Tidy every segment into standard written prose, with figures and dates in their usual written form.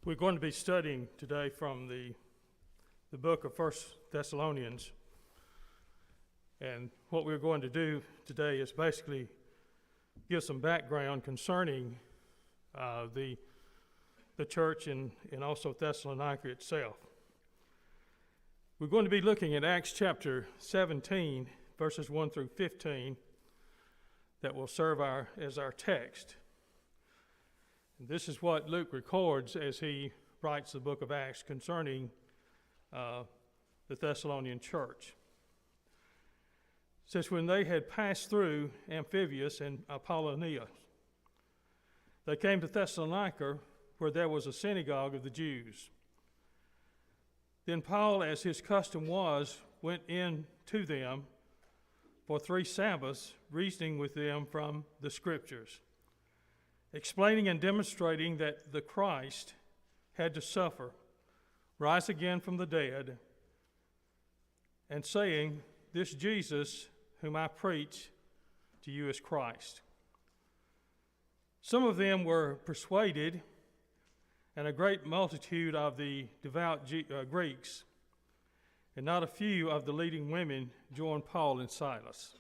We're going to be studying today from the book of 1 Thessalonians. And what we're going to do today is basically give some background concerning the church and also Thessalonica itself. We're going to be looking at Acts chapter 17, verses 1 through 15, that will serve as our text. And this is what Luke records as he writes the book of Acts concerning the Thessalonian church. It says, when they had passed through Amphipolis and Apollonia, they came to Thessalonica, where there was a synagogue of the Jews. Then Paul, as his custom was, went in to them for 3 Sabbaths, reasoning with them from the Scriptures, explaining and demonstrating that the Christ had to suffer, rise again from the dead, and saying, this Jesus whom I preach to you is Christ. Some of them were persuaded, and a great multitude of the devout Greeks, and not a few of the leading women joined Paul and Silas.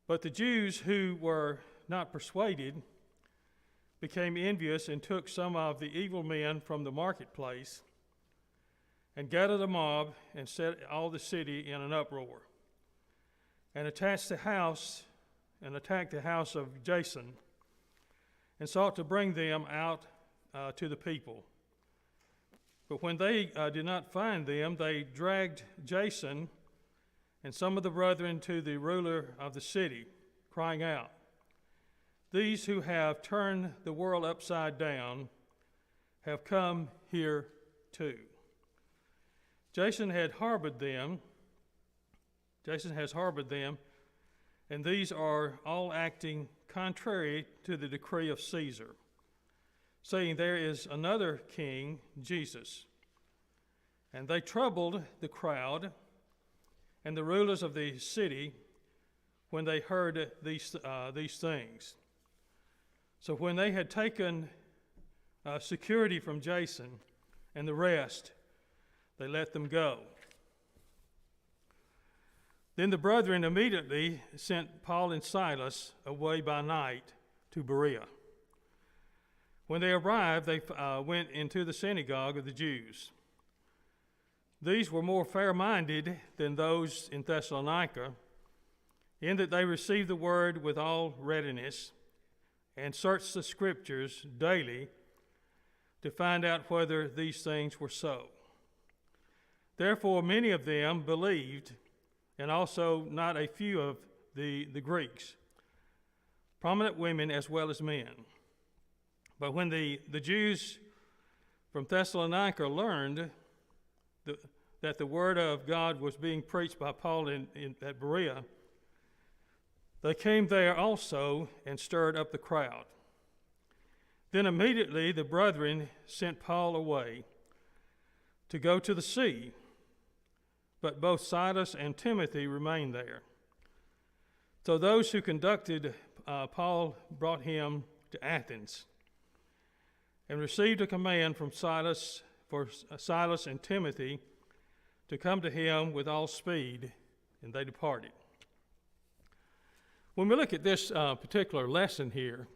But the Jews who were not persuaded became envious and took some of the evil men from the marketplace and gathered a mob and set all the city in an uproar and attacked the house of Jason and sought to bring them out to the people. But when they did not find them, they dragged Jason and some of the brethren to the ruler of the city, crying out, these who have turned the world upside down have come here too. Jason has harbored them, and these are all acting contrary to the decree of Caesar, saying there is another king, Jesus. And they troubled the crowd and the rulers of the city when they heard these things. So when they had taken security from Jason and the rest, they let them go. Then the brethren immediately sent Paul and Silas away by night to Berea. When they arrived, they went into the synagogue of the Jews. These were more fair-minded than those in Thessalonica, in that they received the word with all readiness and searched the Scriptures daily to find out whether these things were so. Therefore many of them believed, and also not a few of the Greeks, prominent women as well as men. But when the Jews from Thessalonica learned that the word of God was being preached by Paul at Berea, they came there also and stirred up the crowd. Then immediately the brethren sent Paul away to go to the sea, but both Silas and Timothy remained there. So those who conducted Paul brought him to Athens and received a command from Silas and Timothy to come to him with all speed, and they departed. When we look at this particular lesson here,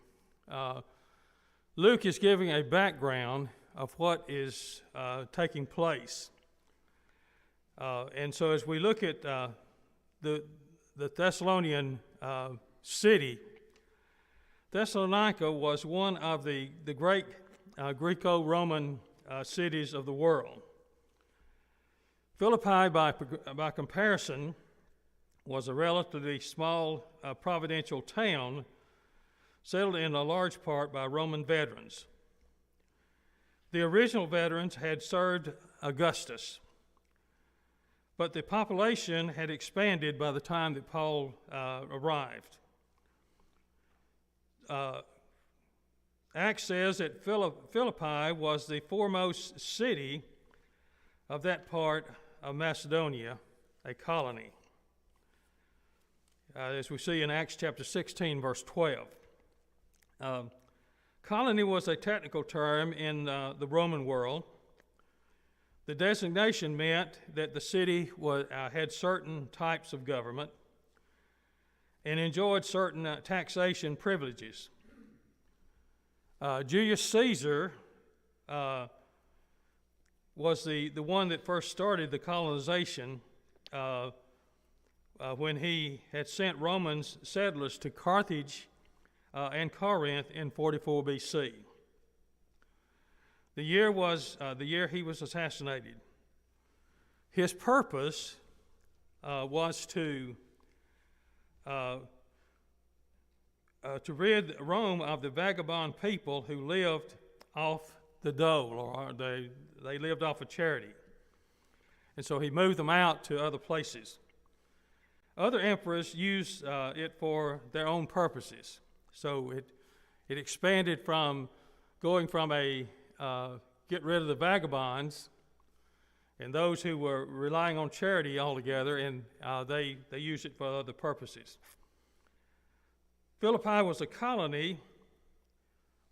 Luke is giving a background of what is taking place. And so as we look at the Thessalonian city, Thessalonica was one of the great Greco-Roman cities of the world. Philippi, by comparison, was a relatively small provincial town settled in a large part by Roman veterans. The original veterans had served Augustus, but the population had expanded by the time that Paul arrived. Acts says that Philippi was the foremost city of that part of Macedonia, a colony. As we see in Acts chapter 16, verse 12. Colony was a technical term in the Roman world. The designation meant that the city had certain types of government and enjoyed certain taxation privileges. Julius Caesar was the one that first started the colonization when he had sent Roman settlers to Carthage and Corinth in 44 BC. The year was the year he was assassinated. His purpose was to rid Rome of the vagabond people who lived off the dole, or they lived off of charity. And so he moved them out to other places. Other emperors used it for their own purposes. So it expanded from going from a get rid of the vagabonds and those who were relying on charity altogether, and they used it for other purposes. Philippi was a colony,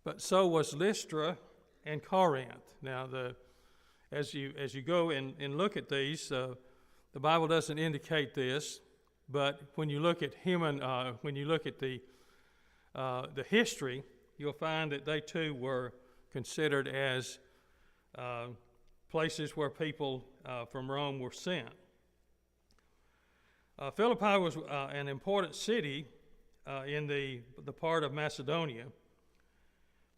but so was Lystra and Corinth. Now, as you go and look at these, the Bible doesn't indicate this, but when you look at the history, you'll find that they too were considered as places where people from Rome were sent. Philippi was an important city in the part of Macedonia,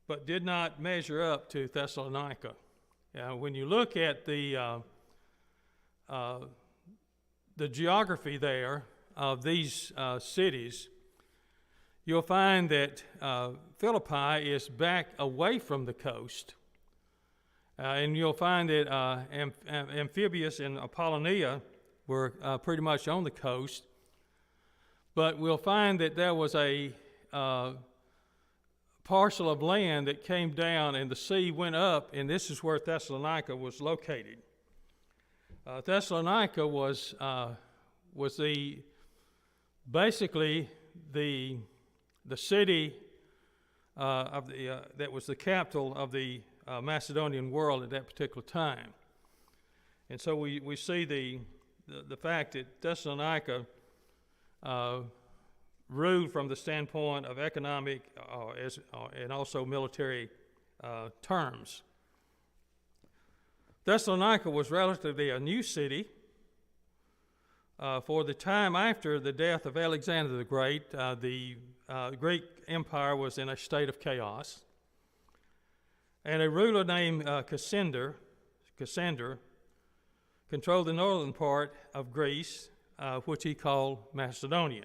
but did not measure up to Thessalonica. When you look at the geography there of these cities, you'll find that Philippi is back away from the coast, and you'll find that Amphibius and Apollonia were pretty much on the coast, but we'll find that there was a parcel of land that came down and the sea went up, and this is where Thessalonica was located. Thessalonica was basically the city that was the capital of the Macedonian world at that particular time. And so we see the fact that Thessalonica ruled from the standpoint of economic and also military terms. Thessalonica was relatively a new city. For the time after the death of Alexander the Great, the Greek Empire was in a state of chaos. And a ruler named Cassander controlled the northern part of Greece, which he called Macedonia.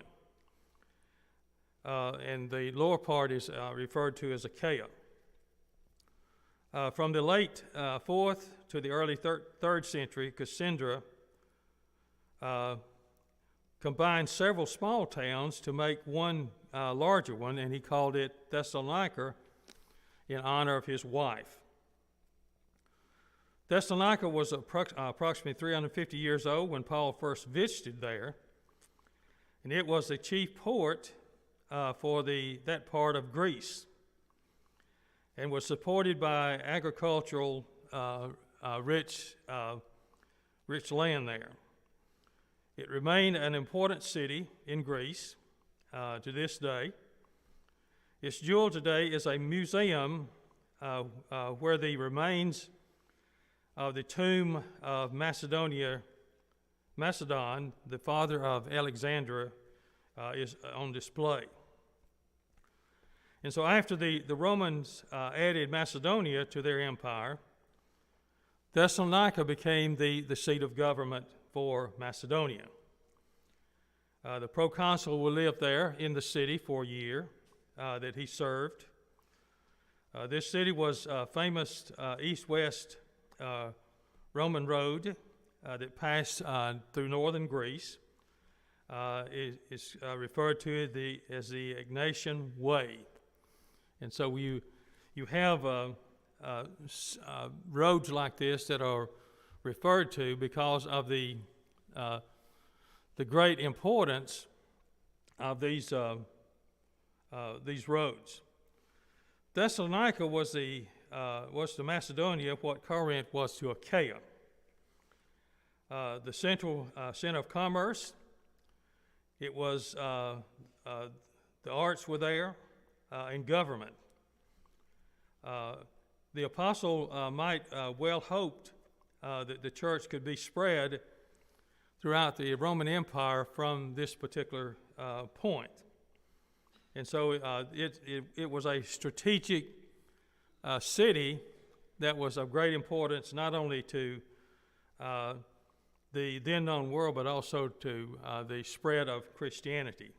And the lower part is referred to as Achaia. From the late 4th to the early 3rd century, Cassander combined several small towns to make one larger one, and he called it Thessalonica in honor of his wife. Thessalonica was approximately 350 years old when Paul first visited there, and it was the chief port for that part of Greece, and was supported by agricultural rich land there. It remained an important city in Greece to this day. Its jewel today is a museum where the remains of the tomb of Macedon, the father of Alexander, is on display. And so after the Romans added Macedonia to their empire, Thessalonica became the seat of government for Macedonia. The proconsul will live there in the city for a year that he served. This city was a famous east-west Roman road that passed through northern Greece. It's referred to as the Egnatian Way. And so you have roads like this that are referred to because of the great importance of these roads. Thessalonica was to Macedonia what Corinth was to Achaia. The central center of commerce. It was the arts were there, and government. The apostle might well hoped that the church could be spread throughout the Roman Empire from this particular point. And so it was a strategic city that was of great importance not only to the then known world, but also to the spread of Christianity.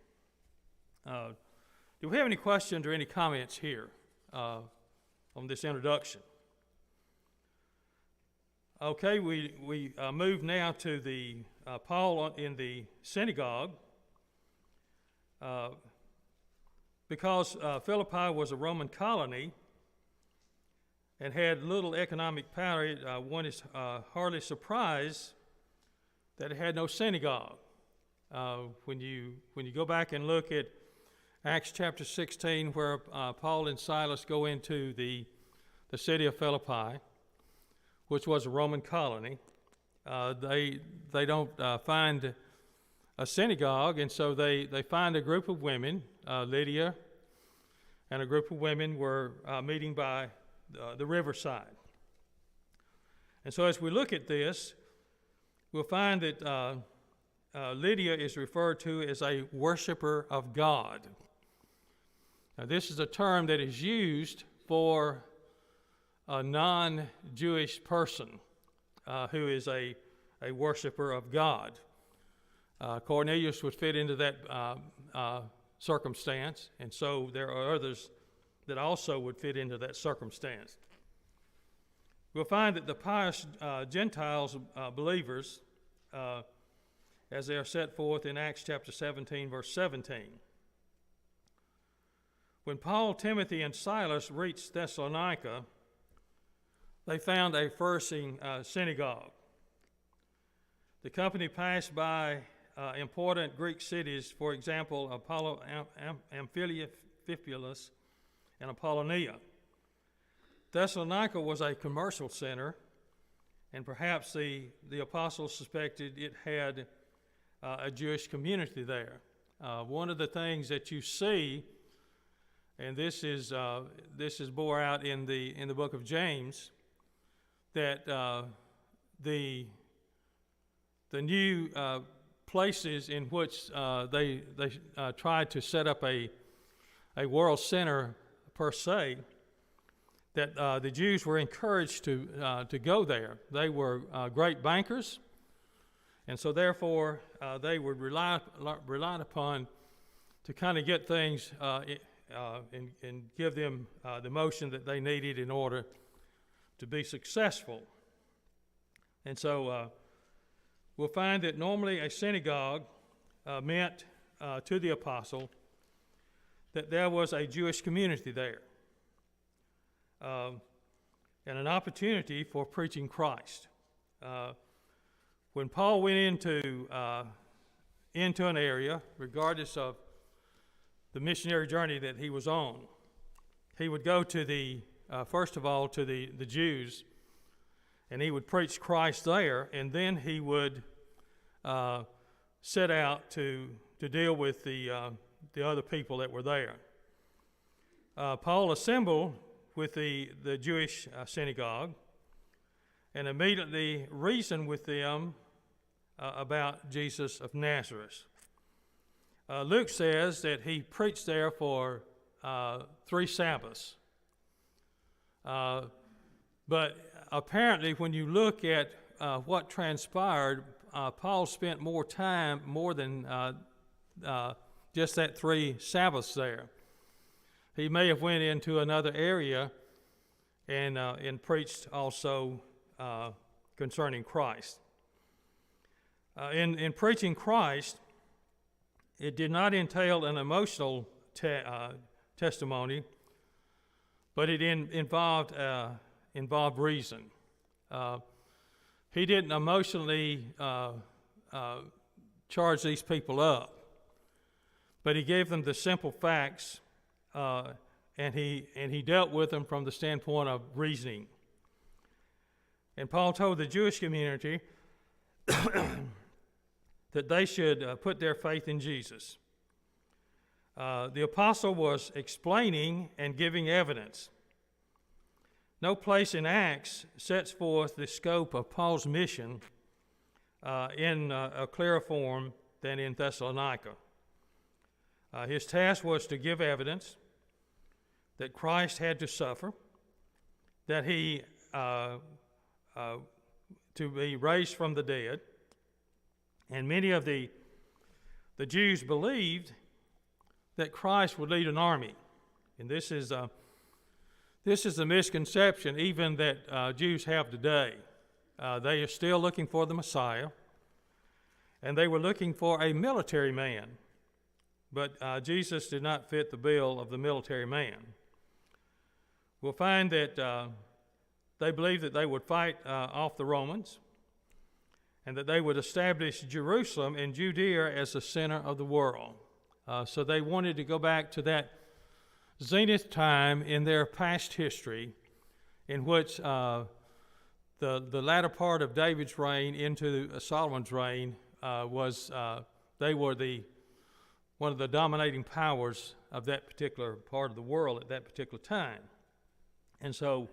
Do we have any questions or any comments here on this introduction? Okay, we move now to the Paul in the synagogue. Because Philippi was a Roman colony and had little economic power, one is hardly surprised that it had no synagogue. When you go back and look at Acts chapter 16, where Paul and Silas go into the city of Philippi, which was a Roman colony, they don't find a synagogue, and so they find a group of women. Lydia and a group of women were meeting by the riverside. And so as we look at this, we'll find that Lydia is referred to as a worshiper of God. Now, this is a term that is used for a non-Jewish person who is a worshiper of God. Cornelius would fit into that circumstance, and so there are others that also would fit into that circumstance. We'll find that the pious Gentiles believers, as they are set forth in Acts chapter 17, verse 17. When Paul, Timothy, and Silas reached Thessalonica, they found a flourishing synagogue. The company passed by important Greek cities, for example, Amphipolis and Apollonia. Thessalonica was a commercial center, and perhaps the apostles suspected it had a Jewish community there. One of the things that you see, and this is bore out in the book of James, that the new places in which they tried to set up a world center per se, that the Jews were encouraged to go there. They were great bankers, and so therefore they were relied upon to kind of get things and give them the motion that they needed in order to be successful. And so we'll find that normally a synagogue meant to the apostle that there was a Jewish community there and an opportunity for preaching Christ. When Paul went into an area, regardless of the missionary journey that he was on, he would go to first of all to the Jews, and he would preach Christ there, and then he would set out to deal with the other people that were there. Paul assembled with the Jewish synagogue and immediately reasoned with them about Jesus of Nazareth. Luke says that he preached there for 3 Sabbaths. But apparently when you look at what transpired, Paul spent more than just that 3 Sabbaths there. He may have went into another area and preached also concerning Christ. In preaching Christ, it did not entail an emotional testimony, but it involved reason. He didn't emotionally charge these people up, but he gave them the simple facts and he dealt with them from the standpoint of reasoning. And Paul told the Jewish community that they should put their faith in Jesus. The apostle was explaining and giving evidence. No place in Acts sets forth the scope of Paul's mission in a clearer form than in Thessalonica. His task was to give evidence that Christ had to suffer, that he to be raised from the dead, and many of the Jews believed that Christ would lead an army, and this is the misconception even that Jews have today. They are still looking for the Messiah, and they were looking for a military man, but Jesus did not fit the bill of the military man. We'll find that they believed that they would fight off the Romans, and that they would establish Jerusalem and Judea as the center of the world. So they wanted to go back to that zenith time in their past history, in which the latter part of David's reign into Solomon's reign they were one of the dominating powers of that particular part of the world at that particular time. And so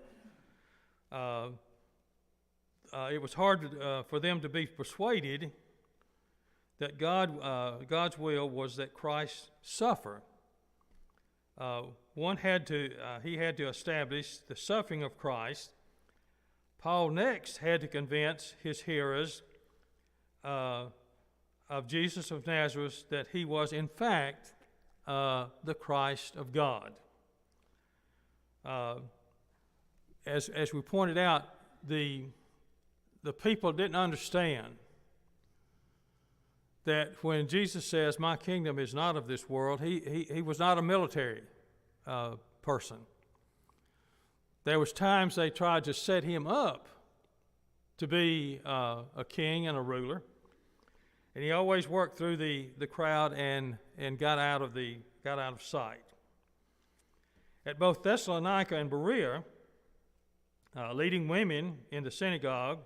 it was hard for them to be persuaded that God's will was that Christ suffer. He had to establish the suffering of Christ. Paul next had to convince his hearers of Jesus of Nazareth that he was in fact the Christ of God. As we pointed out, the people didn't understand that when Jesus says, "My kingdom is not of this world," he was not a military person. There was times they tried to set him up to be a king and a ruler, and he always worked through the crowd and got out of sight. At both Thessalonica and Berea, leading women in the synagogue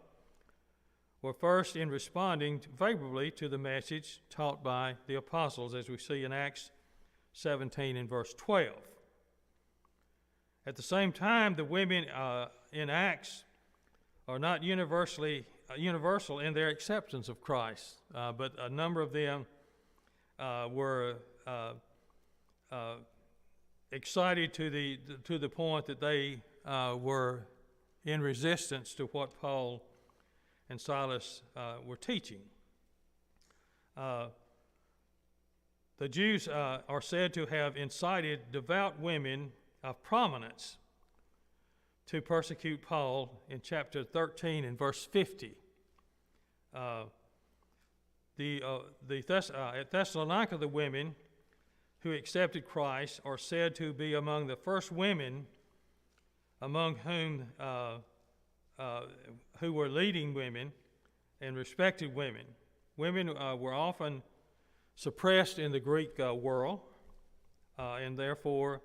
were first in responding favorably to the message taught by the apostles, as we see in Acts 17 and verse 12. At the same time, the women in Acts are not universal in their acceptance of Christ, but a number of them were excited to the point that they were in resistance to what Paul and Silas were teaching. The Jews are said to have incited devout women of prominence to persecute Paul in chapter 13 and verse 50. At Thessalonica, the women who accepted Christ are said to be among the first women among whom who were leading women and respected women. Women were often suppressed in the Greek world, and therefore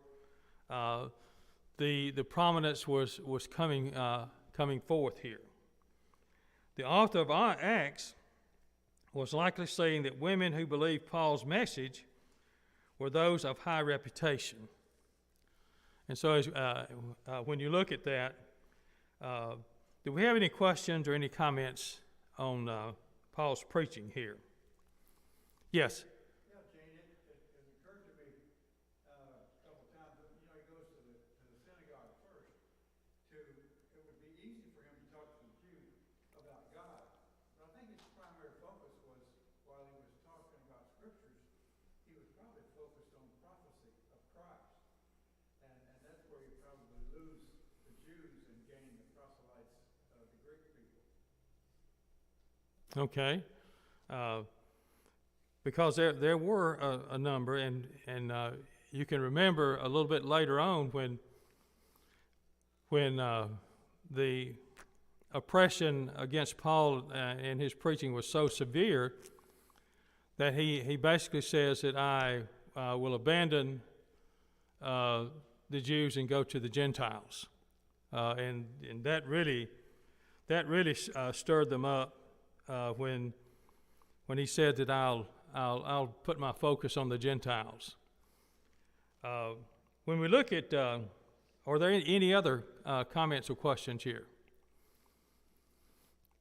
the prominence was coming forth here. The author of Acts was likely saying that women who believed Paul's message were those of high reputation. And so when you look at that, do we have any questions or any comments on Paul's preaching here? Yes? Yeah, Gene, it occurred to me a couple of times that, he goes to the synagogue first. It would be easy for him to talk to the Jews about God. But I think his primary focus was, while he was talking about scriptures, he was probably focused on prophecy of Christ. And that's where you probably lose the Jews and gain the proselytes of the Greek people. Okay. Because there were a number, and you can remember a little bit later on when the oppression against Paul and his preaching was so severe that he basically says that I will abandon the Jews and go to the Gentiles. And that really stirred them up when he said that I'll put my focus on the Gentiles. When we look at, are there any other comments or questions here?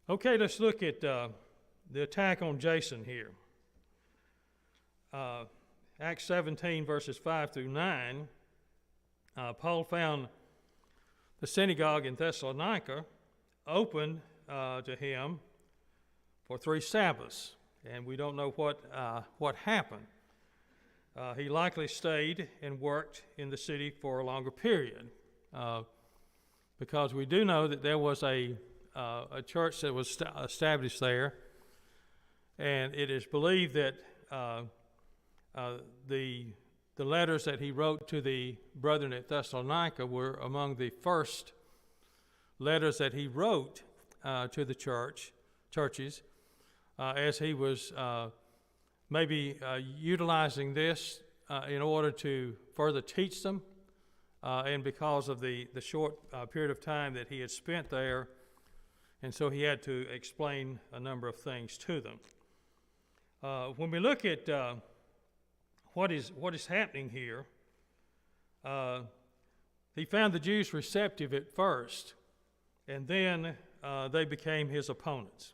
Okay, let's look at the attack on Jason here. Acts 17, verses 5 through 9, Paul found the synagogue in Thessalonica open to him for 3 Sabbaths, and we don't know what happened. He likely stayed and worked in the city for a longer period, because we do know that there was a church that was established there, and it is believed that the letters that he wrote to the brethren at Thessalonica were among the first letters that he wrote to the churches, as he was maybe utilizing this in order to further teach them, and because of the short period of time that he had spent there, and so he had to explain a number of things to them. When we look at what is happening here, he found the Jews receptive at first, and then they became his opponents.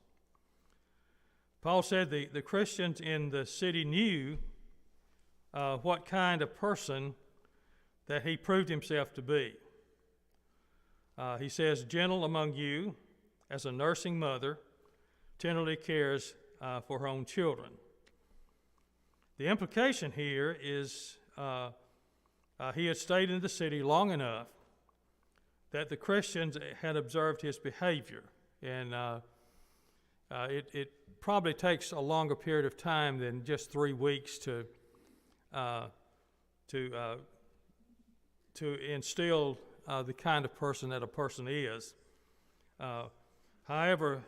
Paul said the Christians in the city knew what kind of person that he proved himself to be. He says, gentle among you, as a nursing mother tenderly cares for her own children. The implication here is he had stayed in the city long enough that the Christians had observed his behavior, and it probably takes a longer period of time than just 3 weeks to instill the kind of person that a person is. However,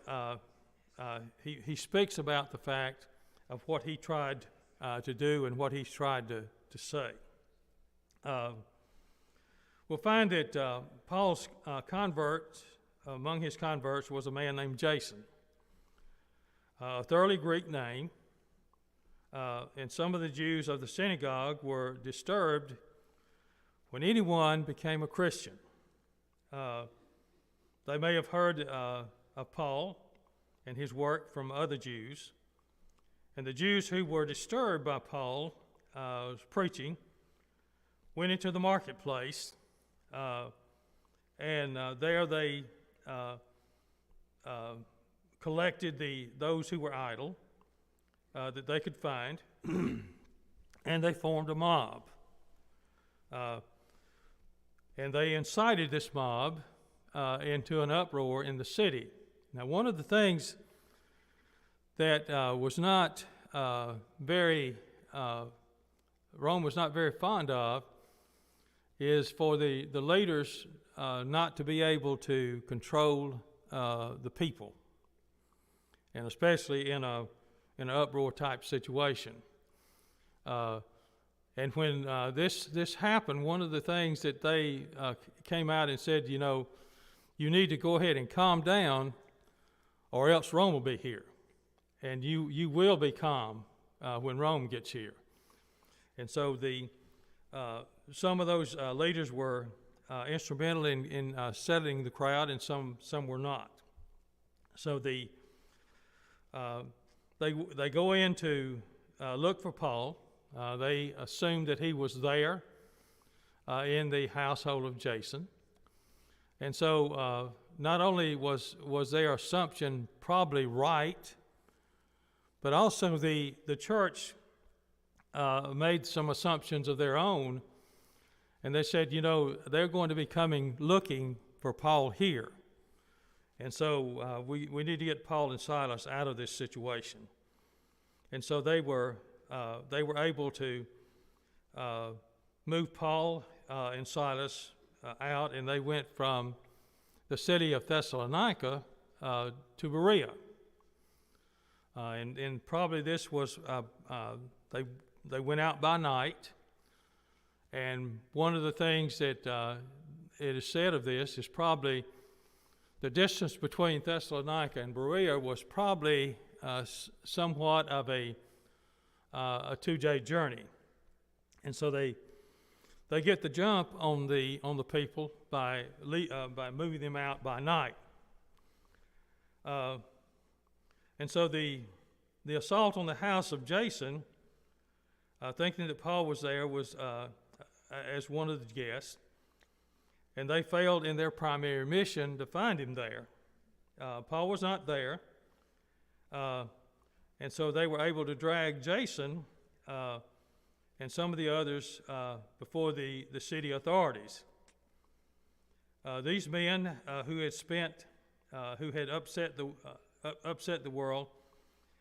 he speaks about the fact of what he tried to do and what he's tried to say. We'll find that Paul's among his converts was a man named Jason, a thoroughly Greek name, and some of the Jews of the synagogue were disturbed when anyone became a Christian. They may have heard of Paul and his work from other Jews, and the Jews who were disturbed by Paul's preaching went into the marketplace, and there they collected those who were idle that they could find, and they formed a mob. And they incited this mob into an uproar in the city. Now, one of the things that Rome was not very fond of is for the leaders not to be able to control the people, and especially in an uproar type situation. And when this happened, one of the things that they came out and said, you need to go ahead and calm down, or else Rome will be here. And you will be calm when Rome gets here. And so some of those leaders were instrumental in settling the crowd, and some were not. So they go in to look for Paul. They assumed that he was there in the household of Jason. And so not only was their assumption probably right, but also the church made some assumptions of their own, and they said, they're going to be coming looking for Paul here. And so we need to get Paul and Silas out of this situation. And so they were able to move Paul and Silas out, and they went from the city of Thessalonica to Berea. And probably this was, they went out by night, And one of the things that it is said of this is probably the distance between Thessalonica and Berea was probably somewhat of a 2-day journey. And so they get the jump on the people by moving them out by night. And so the assault on the house of Jason, thinking that Paul was there, was as one of the guests, and they failed in their primary mission to find him there. Paul was not there, and so they were able to drag Jason and some of the others before the city authorities. These men who had upset the world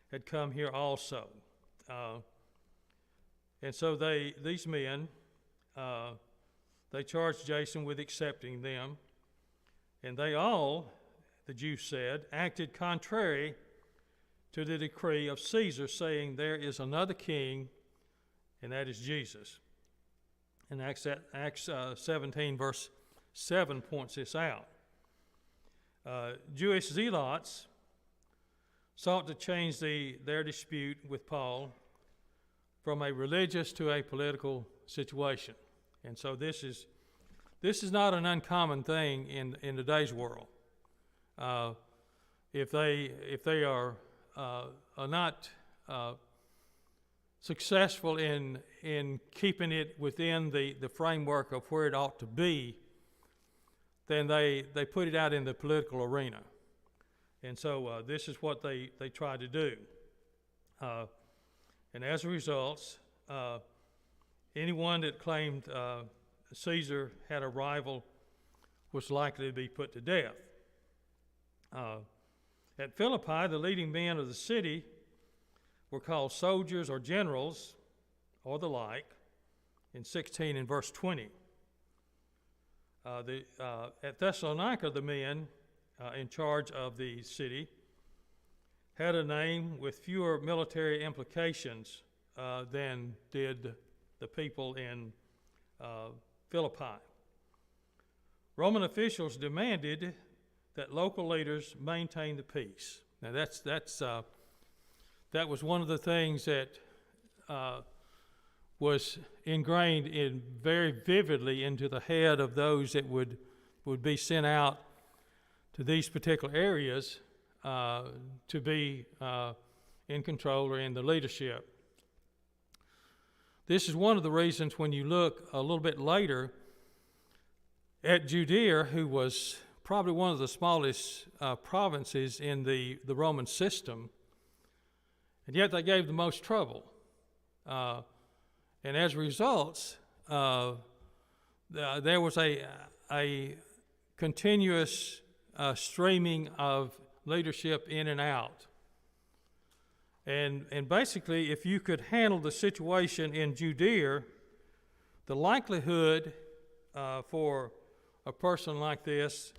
had come here also, and so these men they charged Jason with accepting them, and they all, the Jews said, acted contrary to the decree of Caesar, saying there is another king, and that is Jesus. And Acts 17 verse 7 points this out. Jewish zealots sought to change their dispute with Paul from a religious to a political situation. And so this is not an uncommon thing in today's world. If they are not successful in keeping it within the framework of where it ought to be, then they put it out in the political arena. And so this is what they try to do. And as a result, anyone that claimed Caesar had a rival was likely to be put to death. At Philippi, the leading men of the city were called soldiers or generals or the like in 16 and verse 20. At Thessalonica, the men in charge of the city had a name with fewer military implications than did the people in Philippi. Roman officials demanded that local leaders maintain the peace. Now that was one of the things that was ingrained in very vividly into the head of those that would be sent out to these particular areas to be in control or in the leadership. This is one of the reasons when you look a little bit later at Judea, who was probably one of the smallest provinces in the Roman system, and yet they gave the most trouble. And as a result, there was a continuous streaming of leadership in and out. And basically, if you could handle the situation in Judea, the likelihood for a person like this,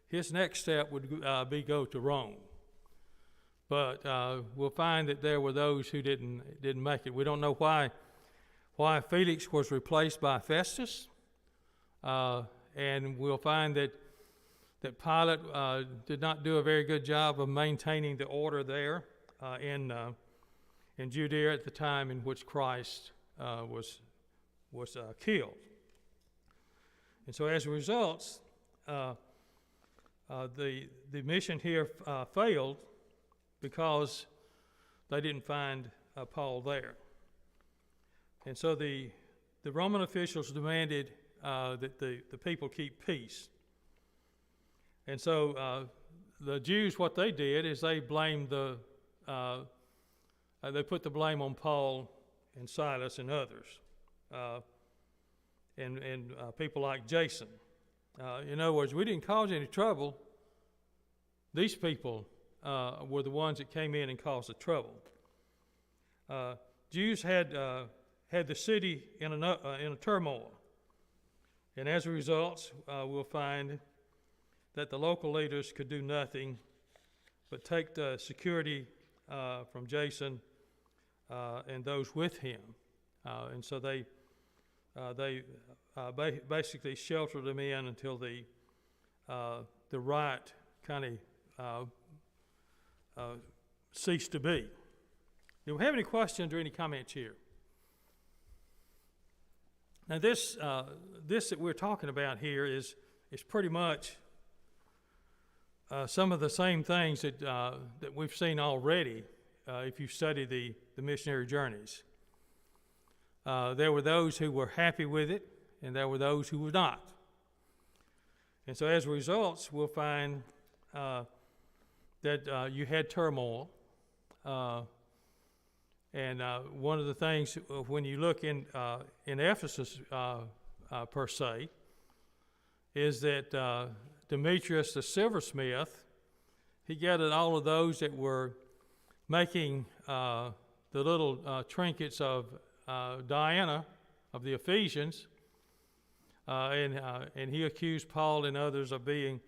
his next step would be go to Rome. But we'll find that there were those who didn't make it. We don't know why Felix was replaced by Festus, and we'll find that Pilate did not do a very good job of maintaining the order there in Judea at the time in which Christ was killed. And so as a result, the mission here failed because they didn't find Paul there. And so the Roman officials demanded that the people keep peace. And so the Jews, what they did is they blamed they put the blame on Paul and Silas and others, and people like Jason. In other words, we didn't cause any trouble. These people were the ones that came in and caused the trouble. Jews had the city in a turmoil, and as a result, we'll find that the local leaders could do nothing but take the security from Jason and those with him, and so they they basically sheltered them in until the riot kind of ceased to be. Do we have any questions or any comments here? Now, this that we're talking about here is pretty much some of the same things that we've seen already if you study the missionary journeys. There were those who were happy with it, and there were those who were not. And so as a result, we'll find that you had turmoil. And one of the things, when you look in Ephesus per se, is that Demetrius the silversmith, he gathered all of those that were making the little trinkets of Diana of the Ephesians, and he accused Paul and others of being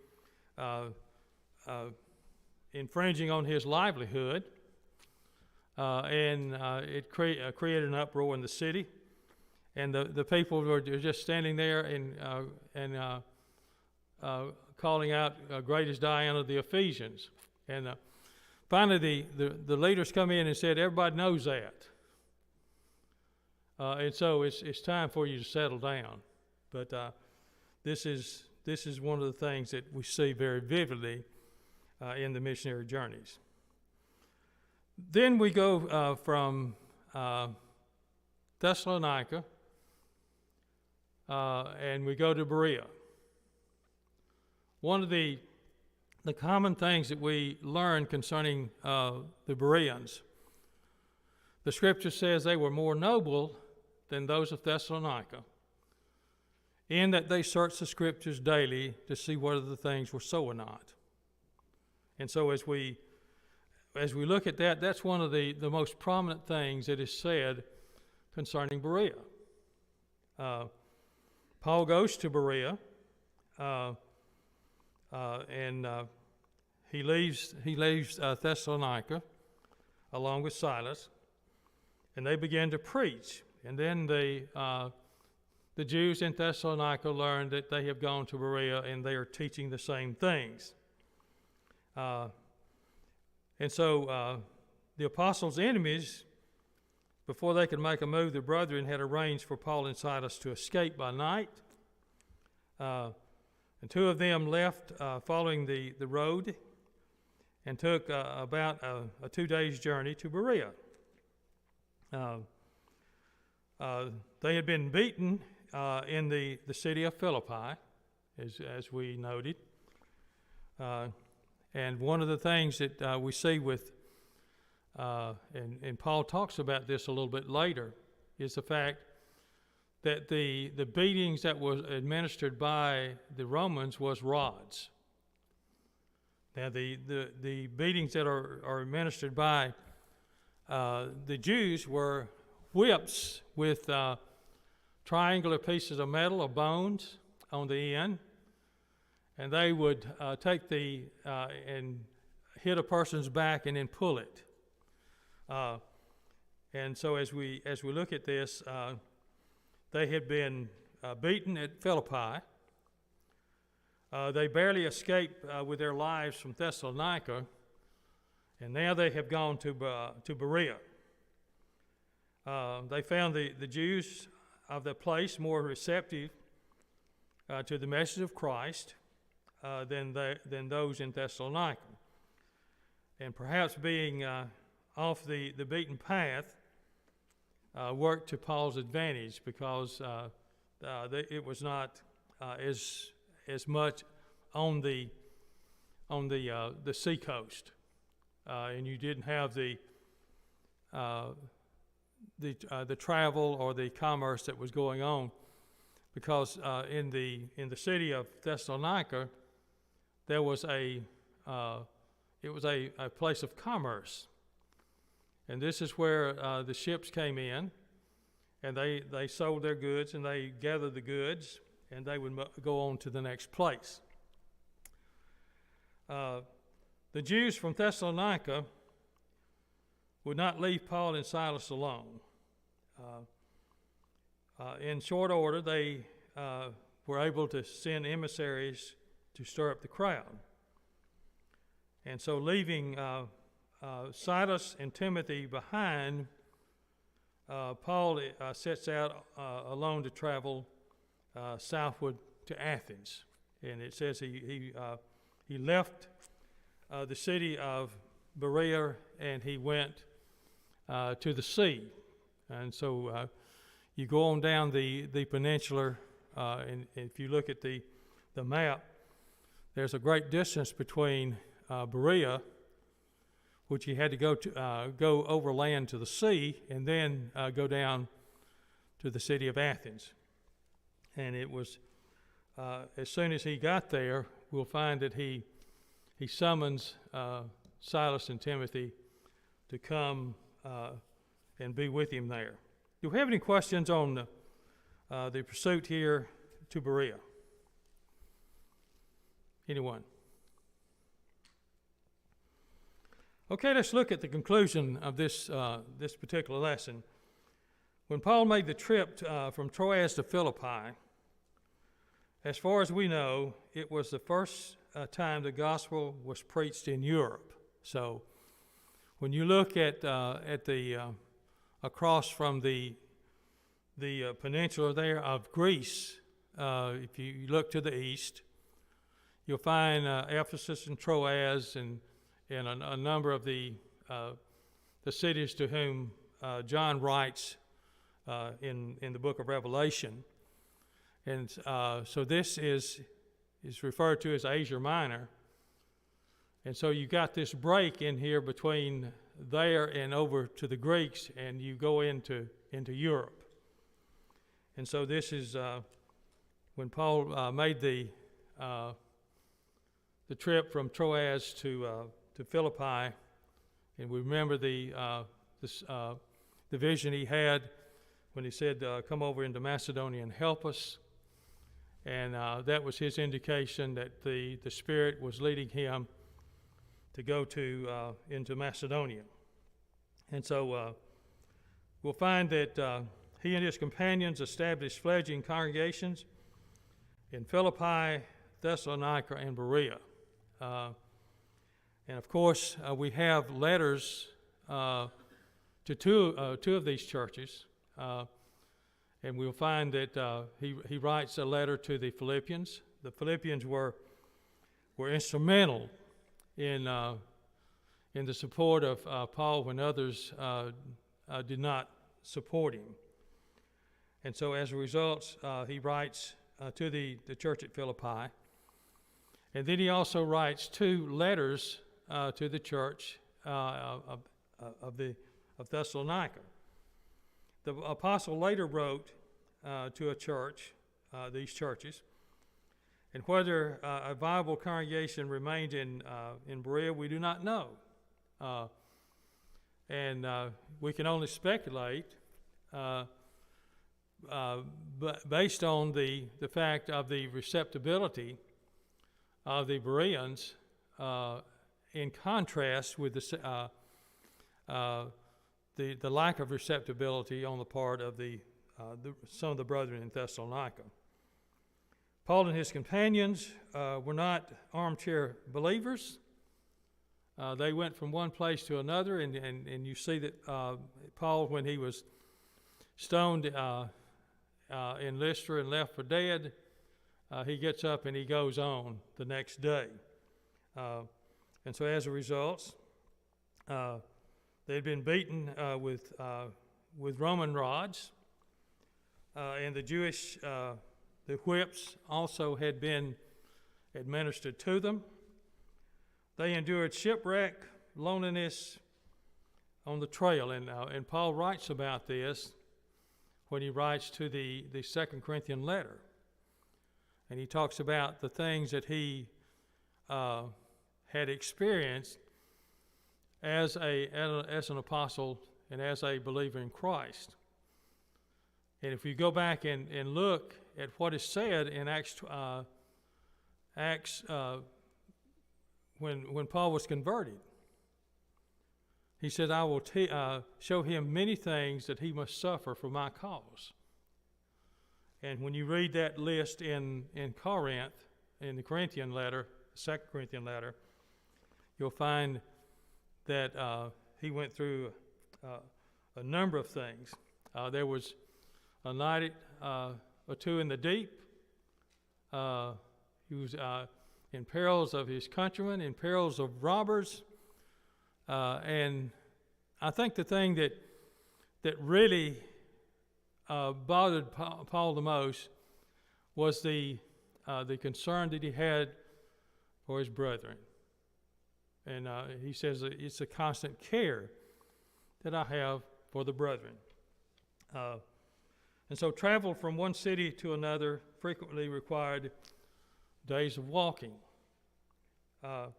infringing on his livelihood. And it created an uproar in the city, and the people were just standing there and calling out, "Great is Diana of the Ephesians." And finally, the leaders come in and said, "Everybody knows that, and so it's time for you to settle down." But this is one of the things that we see very vividly in the missionary journeys. Then we go from Thessalonica and we go to Berea. One of the common things that we learn concerning the Bereans, the scripture says they were more noble than those of Thessalonica, in that they searched the scriptures daily to see whether the things were so or not. And so as we look at that, that's one of the most prominent things that is said concerning Berea. Paul goes to Berea, and he leaves Thessalonica along with Silas, and they begin to preach. And then the Jews in Thessalonica learn that they have gone to Berea and they are teaching the same things. And so the apostles' enemies, before they could make a move, the brethren had arranged for Paul and Silas to escape by night. And two of them left following the road and took about a 2 days' journey to Berea. They had been beaten in the city of Philippi, as we noted. And one of the things that we see with, and Paul talks about this a little bit later, is the fact that the beatings that was administered by the Romans was rods. Now the beatings that are administered by the Jews were whips with triangular pieces of metal or bones on the end. And they would take and hit a person's back and then pull it. And so as we look at this, they had been beaten at Philippi. They barely escaped with their lives from Thessalonica, and now they have gone to Berea. They found the Jews of the place more receptive to the message of Christ than those in Thessalonica. And perhaps being off the beaten path worked to Paul's advantage, because it was not as much on the seacoast, and you didn't have the travel or the commerce that was going on, because in the city of Thessalonica there was a place of commerce, and this is where the ships came in, and they sold their goods, and they gathered the goods, and they would go on to the next place. The Jews from Thessalonica would not leave Paul and Silas alone. in short order, they were able to send emissaries to stir up the crowd. And so leaving Silas and Timothy behind, Paul sets out alone to travel southward to Athens. And it says he left the city of Berea and he went to the sea. And so you go on down the peninsula, and if you look at the map, there's a great distance between Berea, which he had to go overland to the sea, and then go down to the city of Athens. And it was as soon as he got there, we'll find that he summons Silas and Timothy to come and be with him there. Do we have any questions on the pursuit here to Berea? Anyone? Okay, let's look at the conclusion of this particular lesson. When Paul made the trip from Troas to Philippi, as far as we know, it was the first time the gospel was preached in Europe. So, when you look at the across from the peninsula there of Greece, if you look to the east, you'll find Ephesus and Troas and a number of the cities to whom John writes in the book of Revelation. And so this is referred to as Asia Minor. And so you got this break in here between there and over to the Greeks, and you go into Europe. And so this is when Paul made the trip from Troas to Philippi, and we remember the vision he had when he said, "Come over into Macedonia and help us." And that was his indication that the Spirit was leading him to go into Macedonia. And so we'll find that he and his companions established fledgling congregations in Philippi, Thessalonica, and Berea. And of course, we have letters to two of these churches. And we'll find that he writes a letter to the Philippians. The Philippians were instrumental in the support of Paul when others did not support him. And so as a result, he writes to the church at Philippi. And then he also writes 2 letters to the church of Thessalonica. The apostle later wrote to a church, these churches, and whether a viable congregation remained in Berea, we do not know. And we can only speculate but based on the fact of the receptibility of the Bereans in contrast with the lack of receptibility on the part of some of the brethren in Thessalonica. Paul and his companions were not armchair believers. They went from one place to another, and you see that Paul, when he was stoned in Lystra and left for dead, he gets up and he goes on the next day. And so as a result, they'd been beaten with Roman rods, and the Jewish the whips also had been administered to them. They endured shipwreck, loneliness on the trail, and Paul writes about this when he writes to the 2 Corinthian letter, and he talks about the things that he had experienced as an apostle and as a believer in Christ. And if you go back and look at what is said in Acts when Paul was converted, he said, "I will show him many things that he must suffer for my cause." And when you read that list in Corinth, in the Corinthian letter, 2 Corinthian letter, you'll find that he went through a number of things. There was a night or two in the deep. He was in perils of his countrymen, in perils of robbers. And I think the thing that really bothered Paul the most was the concern that he had for his brethren. And he says that it's a constant care that I have for the brethren. And so travel from one city to another frequently required days of walking. And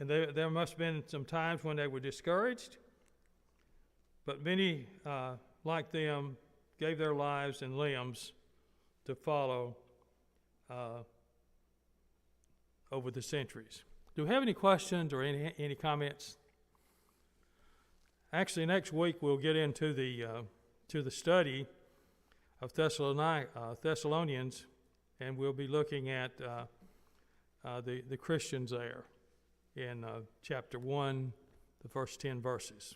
there must have been some times when they were discouraged, but many, like them, gave their lives and limbs to follow over the centuries. Do we have any questions or any comments? Actually, next week we'll get into the study of Thessalonians, and we'll be looking at the Christians there in chapter 1, the first 10 verses.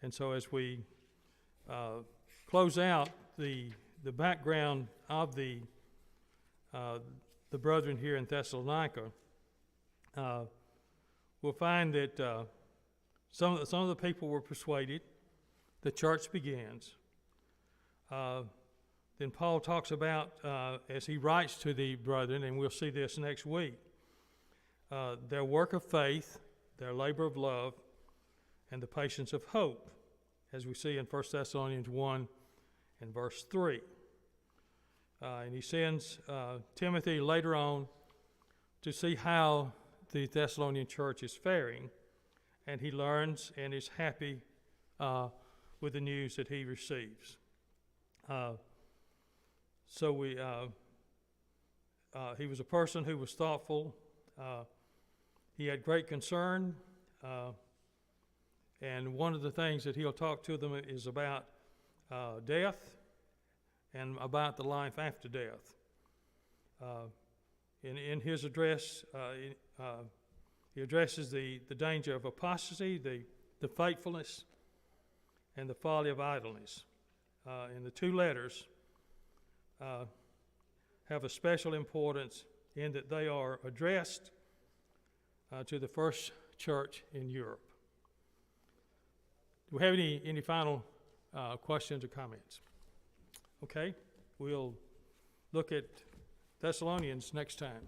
And so as we close out the background of the brethren here in Thessalonica, we'll find that some of the people were persuaded. The church begins. Then Paul talks about, as he writes to the brethren, and we'll see this next week, their work of faith, their labor of love, and the patience of hope, as we see in 1 Thessalonians 1 and verse 3. And he sends Timothy later on to see how the Thessalonian church is faring, and he learns and is happy with the news that he receives. He was a person who was thoughtful. He had great concern, and one of the things that he'll talk to them is about death and about the life after death. In his address, he addresses the danger of apostasy, the faithfulness, and the folly of idleness. And the two letters have a special importance in that they are addressed to the first church in Europe. Do we have any final questions or comments? Okay, we'll look at Thessalonians next time.